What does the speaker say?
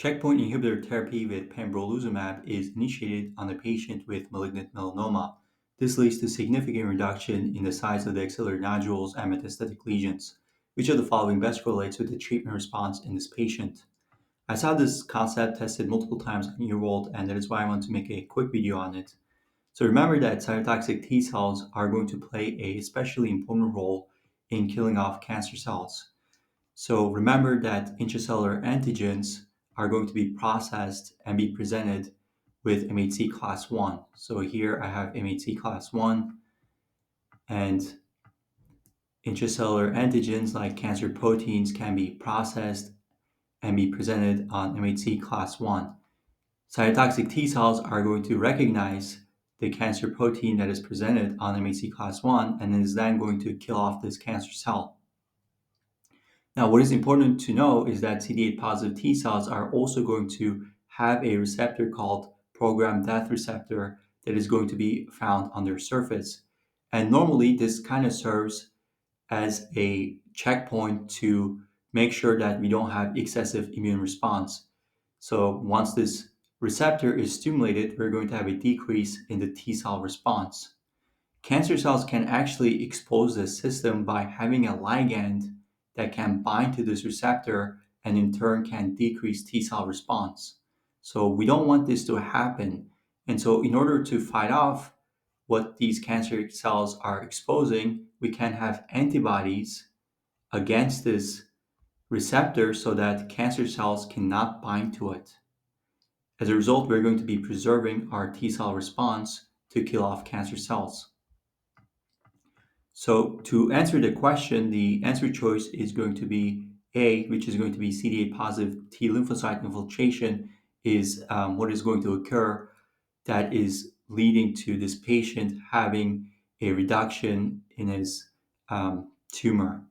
Checkpoint inhibitor therapy with pembrolizumab is initiated on a patient with malignant melanoma. This leads to significant reduction in the size of the axillary nodules and metastatic lesions. Which of the following best correlates with the treatment response in this patient? I saw this concept tested multiple times on your world, and that is why I want to make a quick video on it. So remember that cytotoxic T cells are going to play a especially important role in killing off cancer cells. So remember that intracellular antigens are going to be processed and be presented with MHC class 1. So here I have MHC class 1, and intracellular antigens like cancer proteins can be processed and be presented on MHC class 1. Cytotoxic T cells are going to recognize the cancer protein that is presented on MHC class 1 and is then going to kill off this cancer cell. Now, what is important to know is that CD8 positive T cells are also going to have a receptor called programmed death receptor that is going to be found on their surface. And normally, this kind of serves as a checkpoint to make sure that we don't have excessive immune response. So, once this receptor is stimulated, we're going to have a decrease in the T cell response. Cancer cells can actually expose the system by having a ligand that can bind to this receptor and in turn can decrease T cell response. So we don't want this to happen. And so in order to fight off what these cancer cells are exposing, we can have antibodies against this receptor so that cancer cells cannot bind to it. As a result, we're going to be preserving our T cell response to kill off cancer cells. So to answer the question, the answer choice is going to be A, which is going to be CD8 positive T lymphocyte infiltration is what is going to occur that is leading to this patient having a reduction in his tumor.